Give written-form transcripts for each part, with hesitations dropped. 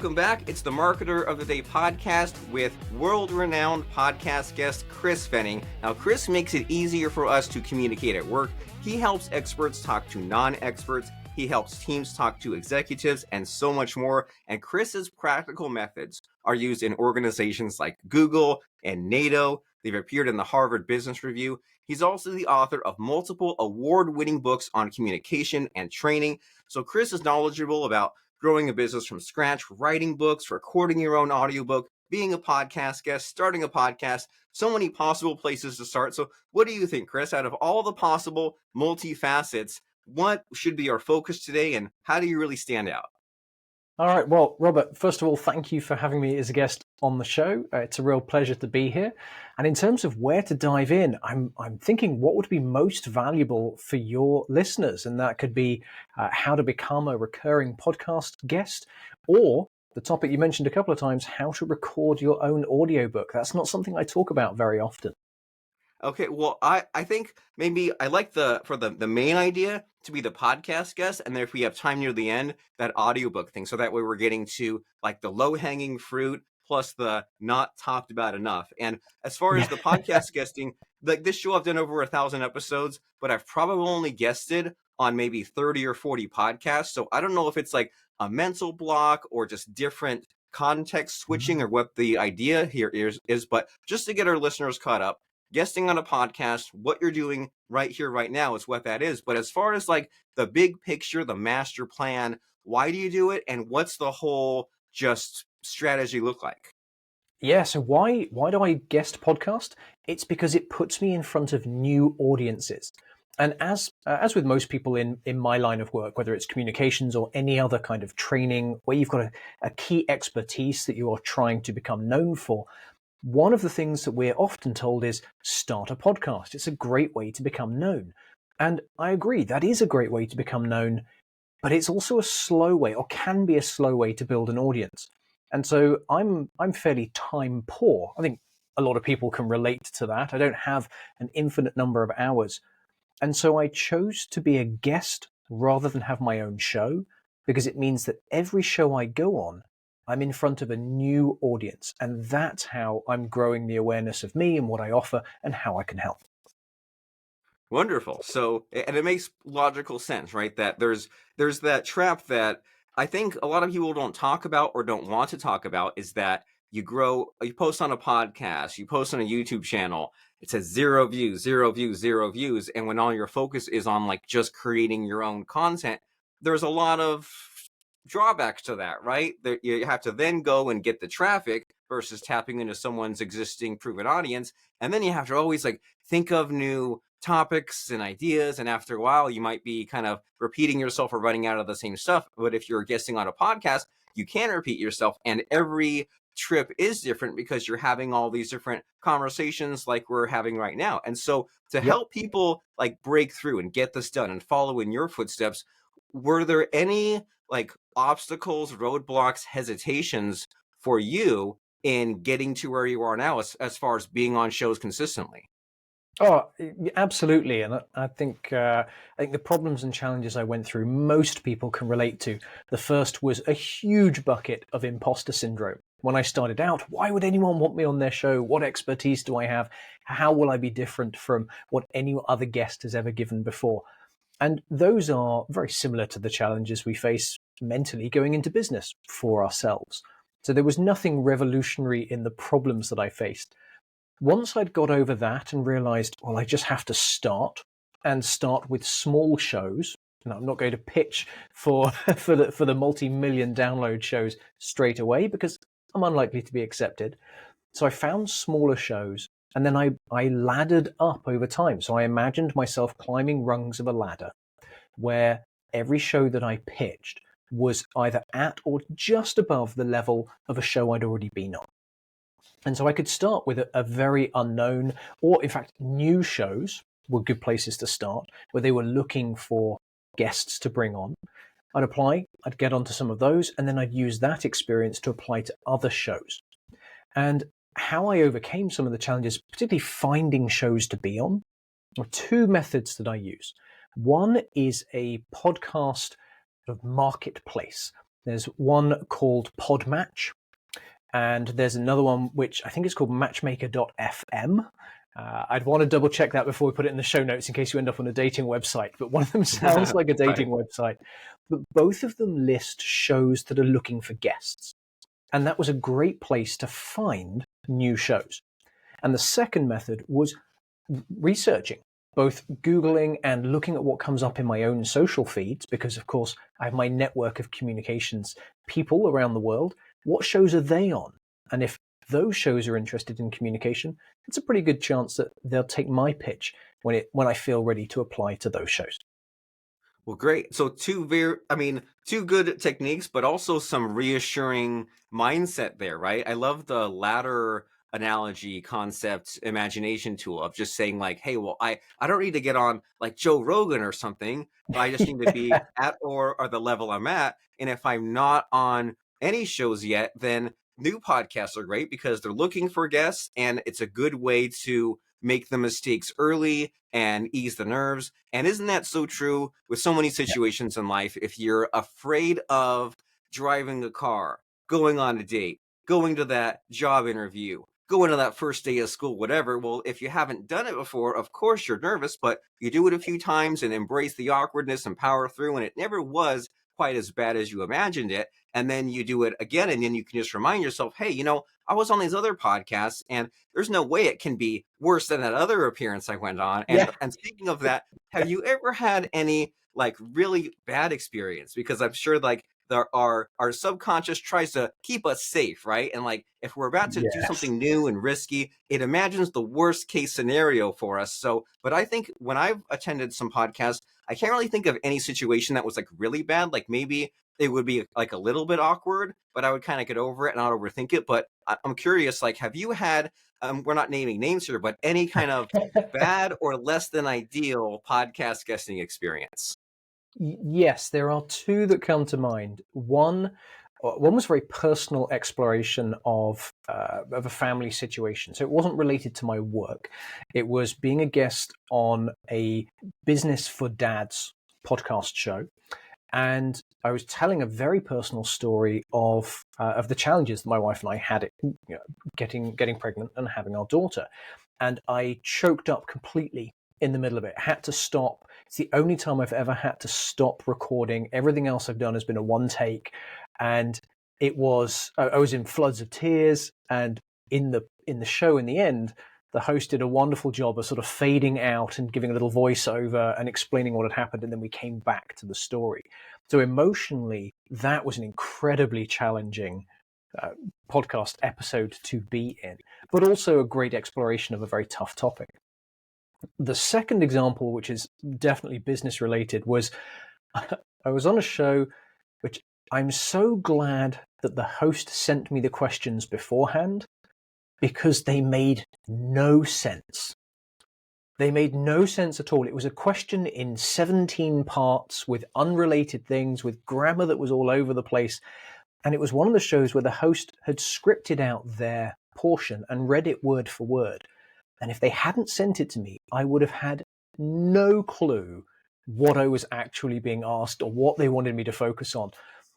welcome back. It's the Marketer of the Day podcast with world-renowned podcast guest Chris Fenning. Now, Chris makes it easier for us to communicate at work. He helps experts talk to non-experts. He helps teams talk to executives and so much more. And Chris's practical methods are used in organizations like Google and NATO. They've appeared in the Harvard Business Review. He's also the author of multiple award-winning books on communication and training. So Chris is knowledgeable about growing a business from scratch, writing books, recording your own audiobook, being a podcast guest, starting a podcast, so many possible places to start. So what do you think, Chris? Out of all the possible multifacets, what should be our focus today and how do you really stand out? All right. Well, Robert, first of all, thank you for having me as a guest on the show. It's a real pleasure to be here. And in terms of where to dive in, I'm thinking what would be most valuable for your listeners. And that could be how to become a recurring podcast guest, or the topic you mentioned a couple of times, how to record your own audiobook. That's not something I talk about very often. Okay, well, I think maybe I like the main idea to be the podcast guest, and then if we have time near the end, that audiobook thing. So that way we're getting to like the low-hanging fruit plus the not talked about enough. And as far as the podcast guesting, like this show I've done over 1,000 episodes, but I've probably only guested on maybe 30 or 40 podcasts. So I don't know if it's like a mental block or just different context switching or what the idea here is, but just to get our listeners caught up. Guesting on a podcast, what you're doing right here, right now is what that is. But as far as like the big picture, the master plan, why do you do it? And what's the whole just strategy look like? Yeah, so why do I guest podcast? It's because it puts me in front of new audiences. And as with most people in my line of work, whether it's communications or any other kind of training where you've got a key expertise that you are trying to become known for, one of the things that we're often told is start a podcast. It's a great way to become known. And I agree, that is a great way to become known, but it's also a slow way, or can be a slow way, to build an audience. And so I'm fairly time poor. I think a lot of people can relate to that. I don't have an infinite number of hours. And so I chose to be a guest rather than have my own show, because it means that every show I go on, I'm in front of a new audience, and that's how I'm growing the awareness of me and what I offer and how I can help. Wonderful. So, and it makes logical sense, right? That there's that trap that I think a lot of people don't talk about or don't want to talk about, is that you post on a podcast, you post on a YouTube channel, it says 0 views, 0 views, 0 views. And when all your focus is on like just creating your own content, there's a lot of drawbacks to that, right? That you have to then go and get the traffic versus tapping into someone's existing proven audience. And then you have to always like think of new topics and ideas. And after a while, you might be kind of repeating yourself or running out of the same stuff. But if you're guesting on a podcast, you can repeat yourself. And every trip is different because you're having all these different conversations like we're having right now. And so to help people like break through and get this done and follow in your footsteps, were there any like obstacles, roadblocks, hesitations for you in getting to where you are now as far as being on shows consistently? Oh, absolutely. And I think the problems and challenges I went through, most people can relate to. The first was a huge bucket of imposter syndrome. When I started out, why would anyone want me on their show? What expertise do I have? How will I be different from what any other guest has ever given before? And those are very similar to the challenges we face mentally going into business for ourselves. So there was nothing revolutionary in the problems that I faced. Once I'd got over that and realized, well, I just have to start with small shows. And I'm not going to pitch for the multi-million download shows straight away because I'm unlikely to be accepted. So I found smaller shows, and then I laddered up over time. So I imagined myself climbing rungs of a ladder where every show that I pitched was either at or just above the level of a show I'd already been on. And so I could start with a very unknown, or in fact, new shows were good places to start, where they were looking for guests to bring on. I'd apply, I'd get onto some of those, and then I'd use that experience to apply to other shows. And how I overcame some of the challenges, particularly finding shows to be on, are two methods that I use. One is a podcast sort of marketplace. There's one called Podmatch, and there's another one which I think is called Matchmaker.fm. I'd want to double check that before we put it in the show notes in case you end up on a dating website, but one of them sounds like a dating website. But both of them list shows that are looking for guests. And that was a great place to find new shows. And the second method was researching, both Googling and looking at what comes up in my own social feeds, because of course I have my network of communications people around the world. What shows are they on? And if those shows are interested in communication, it's a pretty good chance that they'll take my pitch when I feel ready to apply to those shows. Well, great. So two good techniques, but also some reassuring mindset there, right? I love the latter analogy, concept, imagination tool of just saying like, hey, well, I don't need to get on like Joe Rogan or something. I just need to be at or the level I'm at. And if I'm not on any shows yet, then new podcasts are great because they're looking for guests and it's a good way to make the mistakes early and ease the nerves. And isn't that so true with so many situations in life? If you're afraid of driving a car, going on a date, going to that job interview, going to that first day of school, whatever, well, if you haven't done it before, of course you're nervous, but you do it a few times and embrace the awkwardness and power through, and it never was quite as bad as you imagined it. And then you do it again, and then you can just remind yourself, hey, I was on these other podcasts, and there's no way it can be worse than that other appearance I went on. Yeah. And speaking of that, have you ever had any like really bad experience? Because I'm sure like our subconscious tries to keep us safe, right? And like if we're about to do Yes. something new and risky, it imagines the worst case scenario for us. So, but I think when I've attended some podcasts, I can't really think of any situation that was like really bad. Like maybe it would be like a little bit awkward, but I would kind of get over it and not overthink it. But I'm curious, like, have you had, we're not naming names here, but any kind of bad or less than ideal podcast guesting experience? Yes, there are two that come to mind. One was very personal exploration of a family situation. So it wasn't related to my work. It was being a guest on a Business for Dads podcast show, and I was telling a very personal story of the challenges that my wife and I had getting pregnant and having our daughter, and I choked up completely in the middle of it. Had to stop. It's the only time I've ever had to stop recording. Everything else I've done has been a one take, and I was in floods of tears. And in the show, in the end, the host did a wonderful job of sort of fading out and giving a little voiceover and explaining what had happened, and then we came back to the story. So emotionally, that was an incredibly challenging podcast episode to be in, but also a great exploration of a very tough topic. The second example, which is definitely business related, was I was on a show which I'm so glad that the host sent me the questions beforehand, because they made no sense. They made no sense at all. It was a question in 17 parts with unrelated things, with grammar that was all over the place. And it was one of the shows where the host had scripted out their portion and read it word for word. And if they hadn't sent it to me, I would have had no clue what I was actually being asked or what they wanted me to focus on.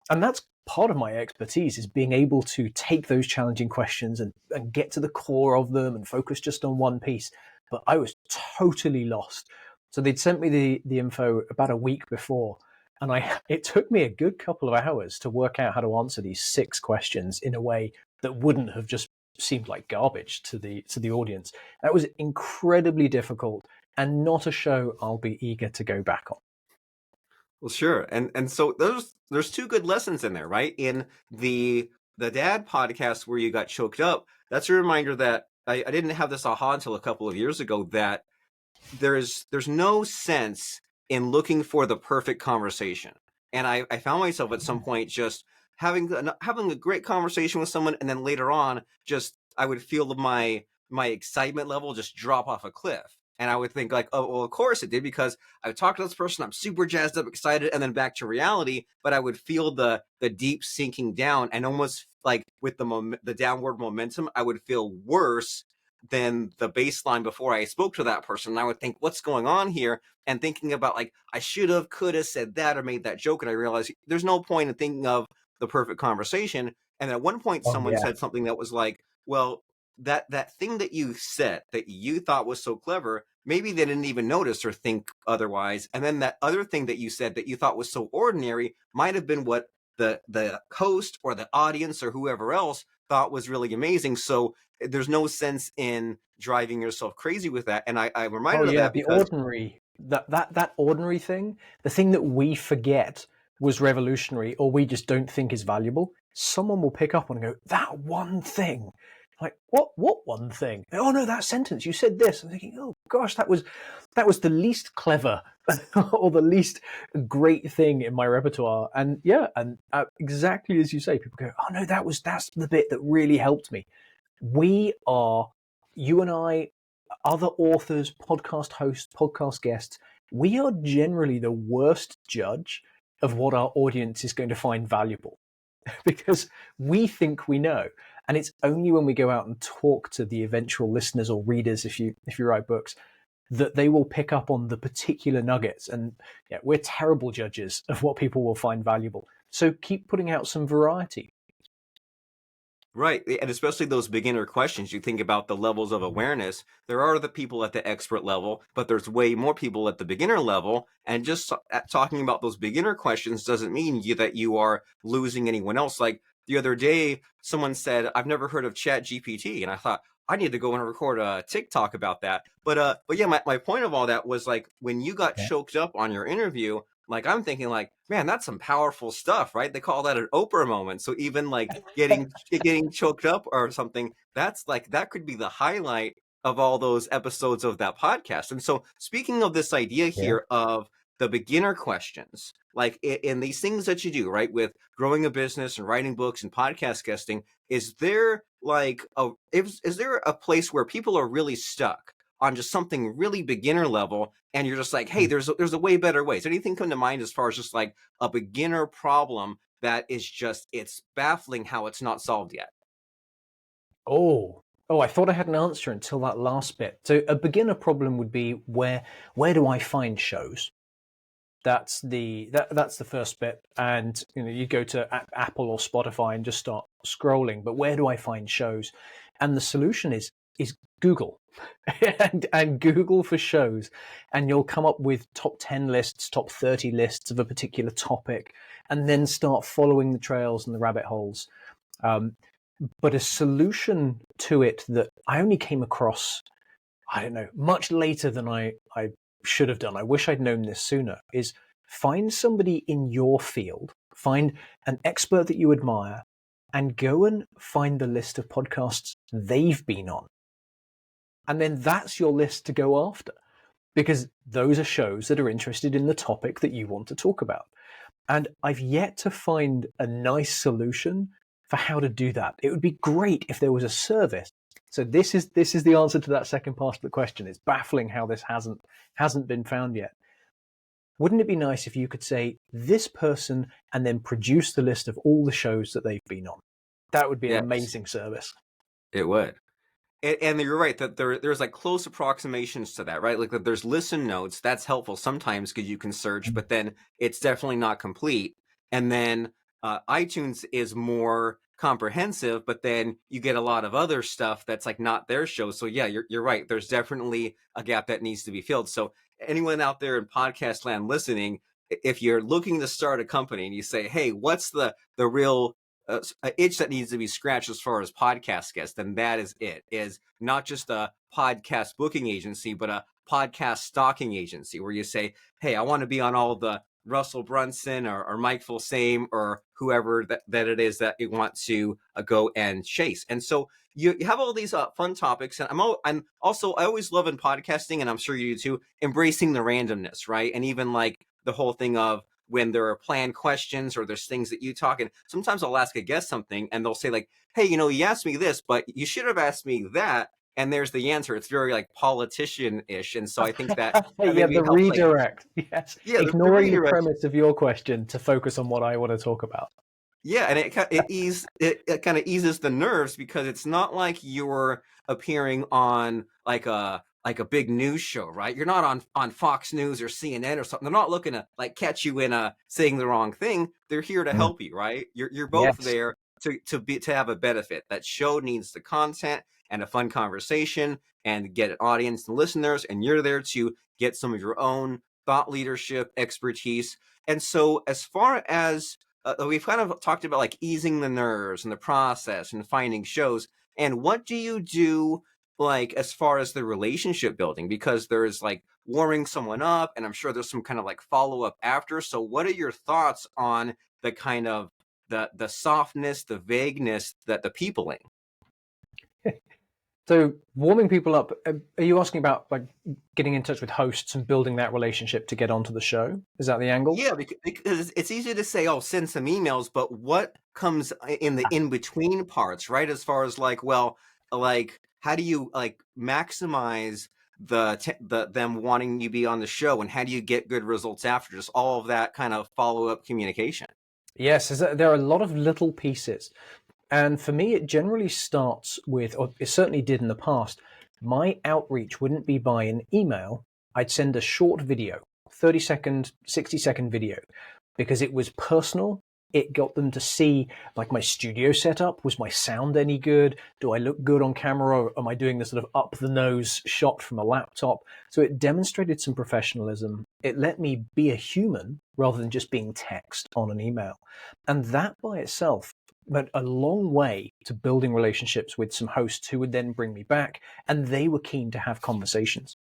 And that's part of my expertise, is being able to take those challenging questions and get to the core of them and focus just on one piece. But I was totally lost. So they'd sent me the info about a week before, and it took me a good couple of hours to work out how to answer these 6 questions in a way that wouldn't have just seemed like garbage to the audience. That was incredibly difficult, and not a show I'll be eager to go back on. Well, sure. And so there's two good lessons in there, right? In the dad podcast where you got choked up, that's a reminder that I didn't have this aha until a couple of years ago, that there's no sense in looking for the perfect conversation. And I found myself at some point just having a great conversation with someone, and then later on, just I would feel my excitement level just drop off a cliff. And I would think like, oh, well, of course it did, because I would talk to this person, I'm super jazzed up, excited, and then back to reality. But I would feel the deep sinking down, and almost like with the downward momentum, I would feel worse than the baseline before I spoke to that person. And I would think, what's going on here? And thinking about like, I should have, could have said that or made that joke. And I realized there's no point in thinking of the perfect conversation. And at one point, Oh someone yeah. said something that was like, well, that thing that you said that you thought was so clever, maybe they didn't even notice or think otherwise. And then that other thing that you said that you thought was so ordinary might have been what the host or the audience or whoever else thought was really amazing. So there's no sense in driving yourself crazy with that. And I'm Oh reminded of yeah, that the because ordinary, that ordinary thing, the thing that we forget was revolutionary or we just don't think is valuable, someone will pick up on and go, that one thing. Like, what one thing? Oh no, that sentence, you said this. I'm thinking, oh gosh, that was the least clever or the least great thing in my repertoire. And yeah, and exactly as you say, people go, oh no, that's the bit that really helped me. We are, you and I, other authors, podcast hosts, podcast guests, we are generally the worst judge of what our audience is going to find valuable because we think we know. And it's only when we go out and talk to the eventual listeners or readers, if you write books, that they will pick up on the particular nuggets. And yeah, we're terrible judges of what people will find valuable. So keep putting out some variety. right, and especially those beginner questions, you think about the levels of awareness. There are the people at the expert level, but there's way more people at the beginner level. And just talking about those beginner questions doesn't mean that you are losing anyone else. Like the other day, someone said, "I've never heard of Chat GPT," and I thought I need to go and record a TikTok about that. But yeah, my point of all that was like when you got Yeah. choked up on your interview. Like I'm thinking, like, man, that's some powerful stuff, right? They call that an Oprah moment. So even like getting choked up or something, that's like that could be the highlight of all those episodes of that podcast. And so speaking of this idea Yeah. here of the beginner questions, like in these things that you do, right, with growing a business and writing books and podcast guesting, is there like is there a place where people are really stuck on just something really beginner level and you're just like, hey, there's a way better way? Does anything come to mind as far as just like a beginner problem that is just it's baffling how it's not solved yet? Oh, I thought I had an answer until that last bit. So a beginner problem would be where do I find shows? That's the first bit, and you go to Apple or Spotify and just start scrolling. But where do I find shows? And the solution is Google, and Google for shows, and you'll come up with top 10 lists, top 30 lists of a particular topic, and then start following the trails and the rabbit holes. Um, but a solution to it that I only came across, I don't know, much later than I should have done. I wish I'd known this sooner, is find somebody in your field, find an expert that you admire, and go and find the list of podcasts they've been on. And then that's your list to go after, because those are shows that are interested in the topic that you want to talk about. And I've yet to find a nice solution for how to do that. It would be great if there was a service. So this is the answer to that second part of the question. It's baffling how this hasn't been found yet. Wouldn't it be nice if you could say this person and then produce the list of all the shows that they've been on? That would be an Yes, amazing service. it would. And you're right that there's like close approximations to that, right? Like that there's listen notes. That's helpful sometimes because you can search, but then it's definitely not complete. And then iTunes is more comprehensive, but then you get a lot of other stuff that's like not their show. So yeah, you're right. There's definitely a gap that needs to be filled. So anyone out there in podcast land listening, if you're looking to start a company and you say, hey, what's the real itch that needs to be scratched as far as podcast guests, then that is it. Is not just a podcast booking agency, but a podcast stalking agency where you say, hey, I want to be on all the Russell Brunson or Mike Fulsame or whoever that it is that you want to go and chase. And so you have all these fun topics, and I'm also I always love in podcasting, and I'm sure you do too, embracing the randomness, right? And even like the whole thing of when there are planned questions or there's things that you talk, and sometimes I'll ask a guest something and they'll say like, hey, you asked me this, but you should have asked me that. And there's the answer. It's very like politician-ish. And so I think that Yeah, maybe the helps like, redirect. Yes, yeah, the ignoring the redirect. premise of your question to focus on what I want to talk about. Yeah, and it kind of eases the nerves because it's not like you're appearing on like like a big news show, right? You're not on Fox News or CNN or something. They're not looking to like catch you in saying the wrong thing. They're here to Mm. help you, right? You're both Yes. there to have a benefit. That show needs the content and a fun conversation and get an audience and listeners, and you're there to get some of your own thought leadership expertise. And so, as far as we've kind of talked about like easing the nerves and the process and finding shows, and what do you do like as far as the relationship building, because there's like warming someone up and I'm sure there's some kind of like follow up after. So what are your thoughts on the kind of the softness, the vagueness, that the peopling? So warming people up, are you asking about like getting in touch with hosts and building that relationship to get onto the show? Is that the angle? Yeah, because it's easy to say, oh, send some emails, but what comes in the in between parts, right? As far as like, well, like how do you like maximize the them wanting you to be on the show, and how do you get good results after? Just all of that kind of follow up communication. Yes, there are a lot of little pieces. And for me, it generally starts with, or it certainly did in the past, my outreach wouldn't be by an email. I'd send a short video, 30-second, 60-second video, because it was personal. It got them to see like my studio setup. Was my sound any good? Do I look good on camera, or am I doing the sort of up the nose shot from a laptop? So it demonstrated some professionalism. It let me be a human rather than just being text on an email. And that by itself went a long way to building relationships with some hosts who would then bring me back, and they were keen to have conversations.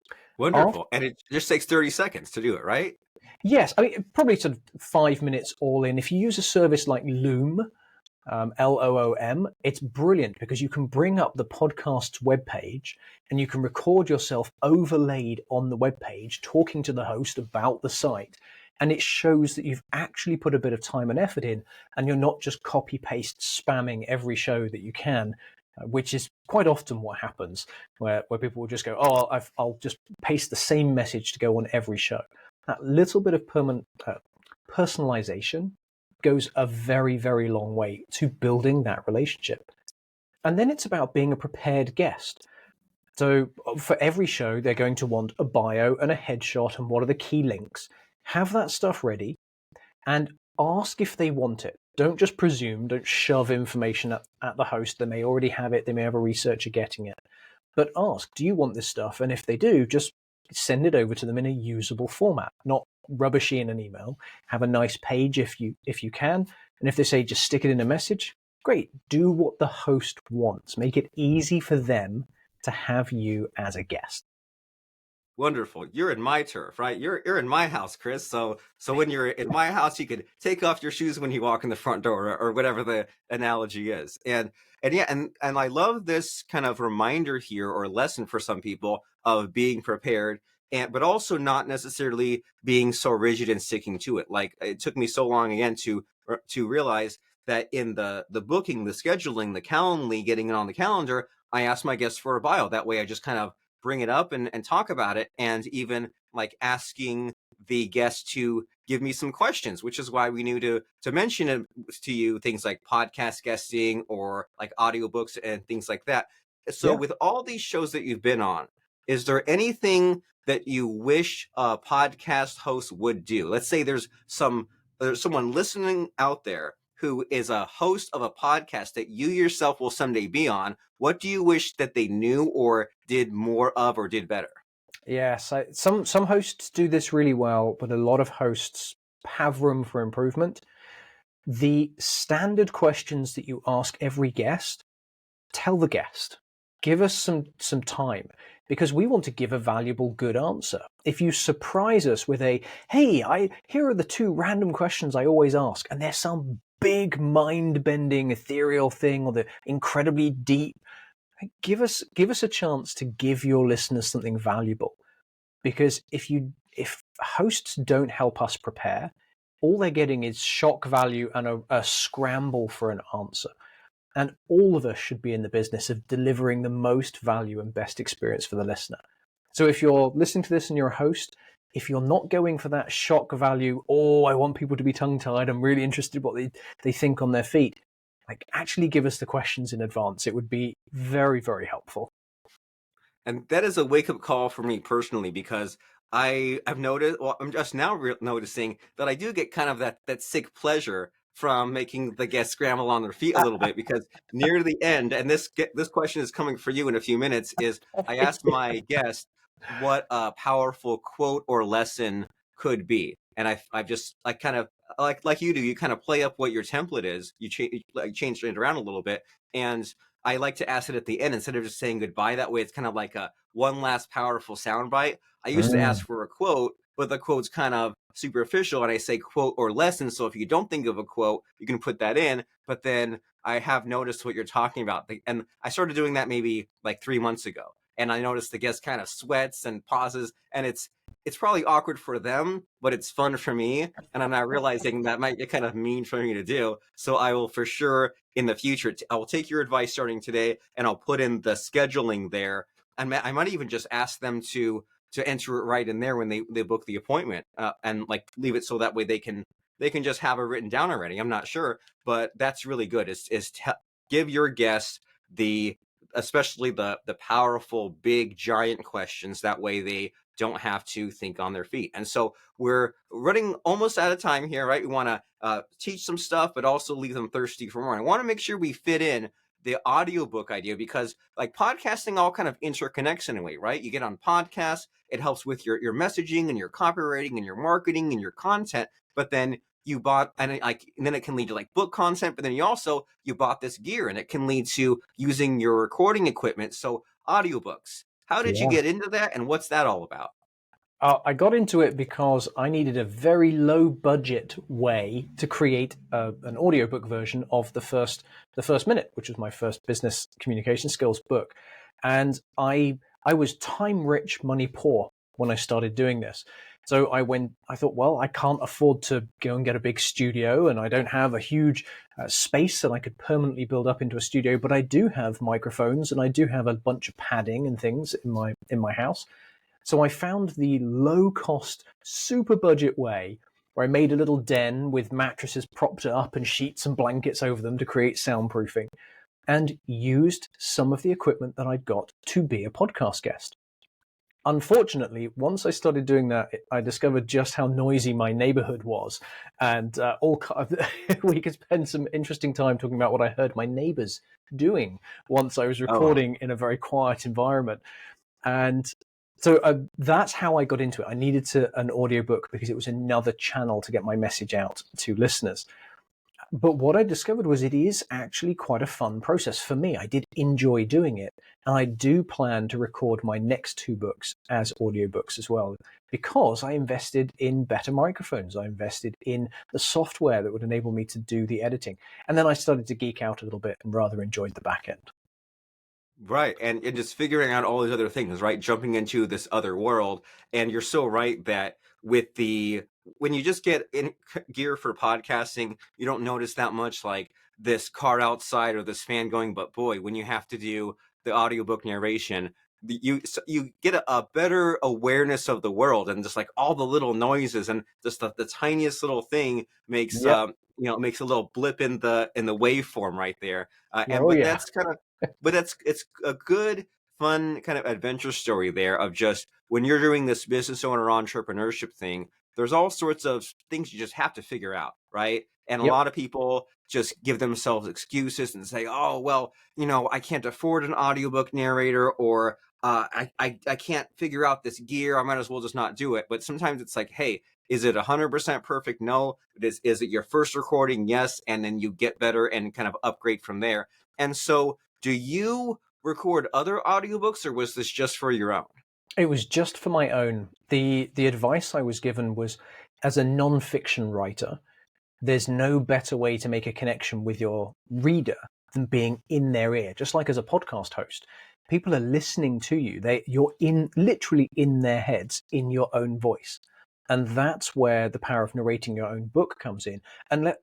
After, Wonderful. And it just takes 30 seconds to do it, right? yes, I mean, probably sort of 5 minutes all in. If you use a service like Loom, Loom, it's brilliant because you can bring up the podcast's webpage and you can record yourself overlaid on the webpage talking to the host about the site. And it shows that you've actually put a bit of time and effort in, and you're not just copy paste spamming every show that you can, which is quite often what happens, where people will just go, oh, I'll just paste the same message to go on every show. That little bit of personalization goes a very, very long way to building that relationship. And then it's about being a prepared guest. So for every show, they're going to want a bio and a headshot and what are the key links. Have that stuff ready and ask if they want it. Don't just presume, don't shove information at the host. They may already have it, they may have a researcher getting it. But ask, do you want this stuff? And if they do, just send it over to them in a usable format, not rubbishy in an email. Have a nice page if you can. And if they say just stick it in a message, great. Do what the host wants. Make it easy for them to have you as a guest. Wonderful. You're in my turf, right? You're in my house, Chris. So when you're in my house, you could take off your shoes when you walk in the front door, or whatever the analogy is. And yeah, and I love this kind of reminder here, or lesson for some people, of being prepared, and but also not necessarily being so rigid and sticking to it. Like it took me so long again to realize that in the booking, the scheduling, the Calendly, getting it on the calendar, I asked my guests for a bio. That way I just kind of bring it up and talk about it, and even like asking the guest to give me some questions, which is why we knew to mention it to you, things like podcast guesting or like audiobooks and things like that. So Yeah. with all these shows that you've been on, is there anything that you wish a podcast host would do? Let's say there's someone listening out there who is a host of a podcast that you yourself will someday be on. What do you wish that they knew or did more of or did better? Yes, some hosts do this really well, but a lot of hosts have room for improvement. The standard questions that you ask every guest, tell the guest. Give us some time because we want to give a valuable, good answer. If you surprise us with a, hey, here are the two random questions I always ask, and there's some big mind-bending ethereal thing or the incredibly deep, give us a chance to give your listeners something valuable. Because if hosts don't help us prepare, all they're getting is shock value and a scramble for an answer. And all of us should be in the business of delivering the most value and best experience for the listener. So if you're listening to this and you're a host, if you're not going for that shock value, oh, I want people to be tongue-tied, I'm really interested what they think on their feet, like actually give us the questions in advance. It would be very, very helpful. And that is a wake-up call for me personally because I've noticed, well, I'm just now noticing that I do get kind of that sick pleasure from making the guests scramble on their feet a little bit because near the end, and this question is coming for you in a few minutes, is I asked my guest what a powerful quote or lesson could be, and I've just I kind of like you do, you kind of play up what your template is, like change it around a little bit, and I like to ask it at the end instead of just saying goodbye. That way, it's kind of like a one last powerful soundbite. I used to Mm. ask for a quote, but the quote's kind of superficial, and I say quote or lesson. So if you don't think of a quote, you can put that in. But then I have noticed what you're talking about, and I started doing that maybe like 3 months ago. And I noticed the guest kind of sweats and pauses, and it's probably awkward for them, but it's fun for me. And I'm not realizing that might get kind of mean for me to do. So I will for sure in the future, I will take your advice starting today, and I'll put in the scheduling there. And I might even just ask them to enter it right in there when they book the appointment, and like leave it so that way they can just have it written down already. I'm not sure, but that's really good. Give your guests the especially the powerful, big, giant questions. That way they don't have to think on their feet. And so we're running almost out of time here, right? We want to teach some stuff, but also leave them thirsty for more. I want to make sure we fit in the audiobook idea because like podcasting all kind of interconnects in a way, right? You get on podcasts, it helps with your messaging and your copywriting and your marketing and your content, but then you bought and then it can lead to like book content, but then you bought this gear and it can lead to using your recording equipment. So audiobooks. How did you Yeah. get into that and what's that all about? I got into it because I needed a very low budget way to create an audiobook version of the first minute, which was my first business communication skills book. And I was time rich, money poor when I started doing this. So I thought, well, I can't afford to go and get a big studio, and I don't have a huge space that I could permanently build up into a studio, but I do have microphones and I do have a bunch of padding and things in my house. So I found the low cost, super budget way where I made a little den with mattresses propped up and sheets and blankets over them to create soundproofing, and used some of the equipment that I'd got to be a podcast guest. Unfortunately, once I started doing that, I discovered just how noisy my neighborhood was. And we could spend some interesting time talking about what I heard my neighbors doing once I was Oh, recording in a very quiet environment. And so that's how I got into it. I needed an audiobook because it was another channel to get my message out to listeners. But what I discovered was it is actually quite a fun process for me. I did enjoy doing it. And I do plan to record my next two books as audiobooks as well, because I invested in better microphones. I invested in the software that would enable me to do the editing. And then I started to geek out a little bit and rather enjoyed the back end. right. And just figuring out all these other things, right? Jumping into this other world. And you're so right that with the when you just get in gear for podcasting, you don't notice that much like this car outside or this fan going, but boy, when you have to do the audiobook narration, you get a better awareness of the world and just like all the little noises and just the tiniest little thing makes Yep. makes a little blip in the waveform right there. And Oh, yeah. but it's a good, fun kind of adventure story there of just when you're doing this business owner entrepreneurship thing, there's all sorts of things you just have to figure out, right? And a Yep. lot of people just give themselves excuses and say, oh, well, I can't afford an audiobook narrator or I can't figure out this gear. I might as well just not do it. But sometimes it's like, hey, is it 100% perfect? No. Is it your first recording? Yes. And then you get better and kind of upgrade from there. And so do you record other audiobooks or was this just for your own? It was just for my own. The advice I was given was, as a non-fiction writer, there's no better way to make a connection with your reader than being in their ear. Just like as a podcast host, people are listening to you. You're literally in their heads in your own voice. And that's where the power of narrating your own book comes in. And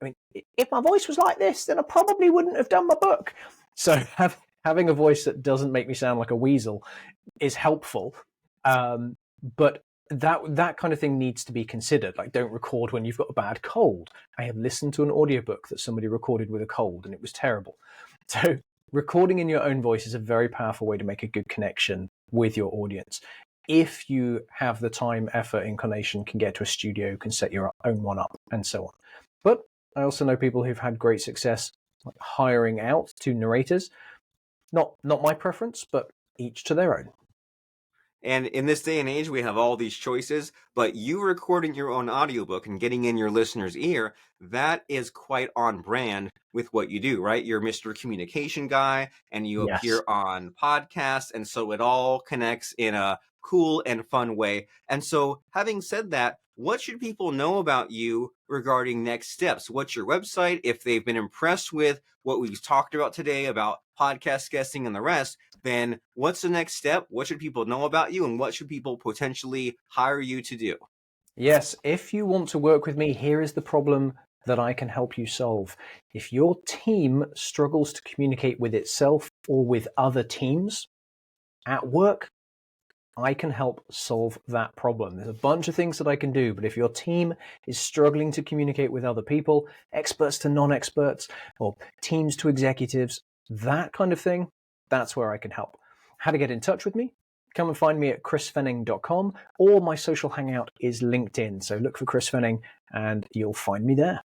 if my voice was like this, then I probably wouldn't have done my book. So having a voice that doesn't make me sound like a weasel is helpful. But that kind of thing needs to be considered. Like, don't record when you've got a bad cold. I have listened to an audiobook that somebody recorded with a cold and it was terrible. So recording in your own voice is a very powerful way to make a good connection with your audience. If you have the time, effort, inclination, can get to a studio, can set your own one up, and so on. But I also know people who've had great success like hiring out to narrators. Not my preference, but each to their own. And in this day and age, we have all these choices, but you recording your own audiobook and getting in your listener's ear, that is quite on brand with what you do, right? You're Mr. Communication Guy and you Yes. appear on podcasts. And so it all connects in a cool and fun way. And so, having said that, what should people know about you regarding next steps? What's your website? If they've been impressed with what we've talked about today about podcast guesting and the rest, then what's the next step? What should people know about you? And what should people potentially hire you to do? Yes, if you want to work with me, here is the problem that I can help you solve. If your team struggles to communicate with itself or with other teams at work, I can help solve that problem. There's a bunch of things that I can do, but if your team is struggling to communicate with other people, experts to non-experts, or teams to executives, that kind of thing, that's where I can help. How to get in touch with me? Come and find me at chrisfenning.com, or my social hangout is LinkedIn. So look for Chris Fenning and you'll find me there.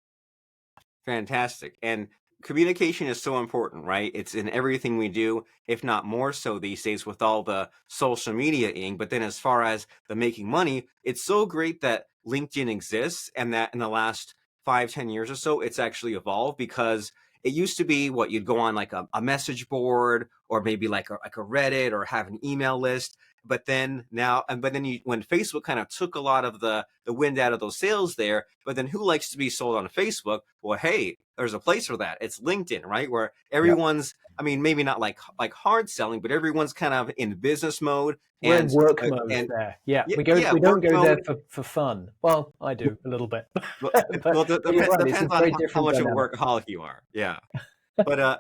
Fantastic. And communication is so important, right? It's in everything we do, if not more so these days with all the social media-ing. But then as far as the making money, it's so great that LinkedIn exists and that in the last 5-10 years or so, it's actually evolved because it used to be what you'd go on like a message board or maybe like a Reddit or have an email list. But then when Facebook kind of took a lot of the wind out of those sails there, but then who likes to be sold on Facebook? Well, hey, there's a place for that. It's LinkedIn, right? Where Yep. everyone's, I mean, maybe not like hard selling, but everyone's kind of in business mode We're in and work mode there. Yeah, yeah, we yeah, don't work go there mode. for fun. Well, I do a little bit, Well, but you're right. It's a depends on very how different much of a dynamic. workaholic you are. Yeah. But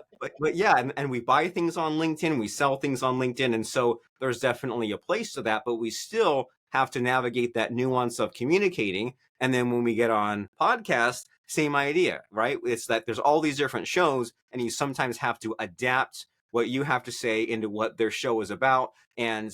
yeah, and we buy things on LinkedIn, we sell things on LinkedIn, and so there's definitely a place to that, but we still have to navigate that nuance of communicating. And then when we get on podcast, same idea, right? It's that there's all these different shows, and you sometimes have to adapt what you have to say into what their show is about, and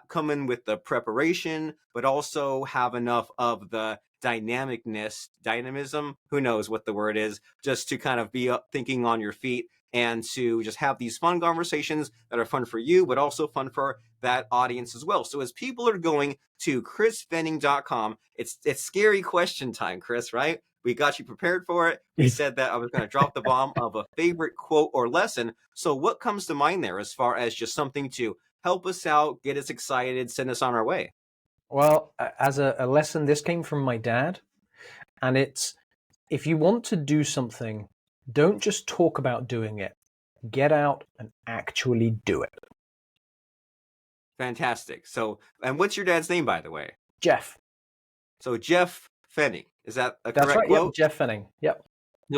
come in with the preparation, but also have enough of the dynamism, who knows what the word is, just to kind of be up thinking on your feet and to just have these fun conversations that are fun for you, but also fun for that audience as well. So as people are going to chrisfenning.com, it's scary question time, Chris, right? We got you prepared for it. We said that I was going to drop the bomb of a favorite quote or lesson. So what comes to mind there as far as just something to help us out, get us excited, send us on our way? Well, as a lesson, this came from my dad, and it's if you want to do something, don't just talk about doing it. Get out and actually do it. Fantastic. So, and what's your dad's name, by the way? Jeff. So Jeff Fenning. Is that a That's correct right. Yep. quote? Jeff Fenning. Yep.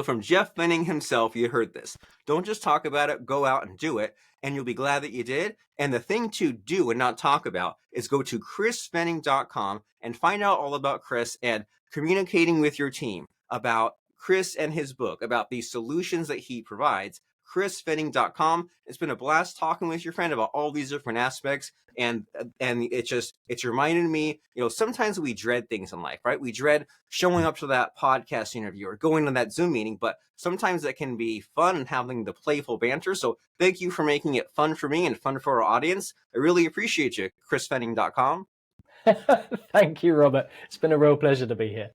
From Jeff Fenning himself, you heard this. Don't just talk about it, go out and do it, and you'll be glad that you did. And the thing to do and not talk about is go to chrisfenning.com and find out all about Chris and communicating with your team about Chris and his book, about these solutions that he provides. chrisfenning.com. It's been a blast talking with your friend about all these different aspects, and it's reminded me, sometimes we dread things in life, right? We dread showing up to that podcast interview or going to that Zoom meeting, but sometimes that can be fun and having the playful banter. So thank you for making it fun for me and fun for our audience. I really appreciate you. chrisfenning.com. Thank you, Robert. It's been a real pleasure to be here.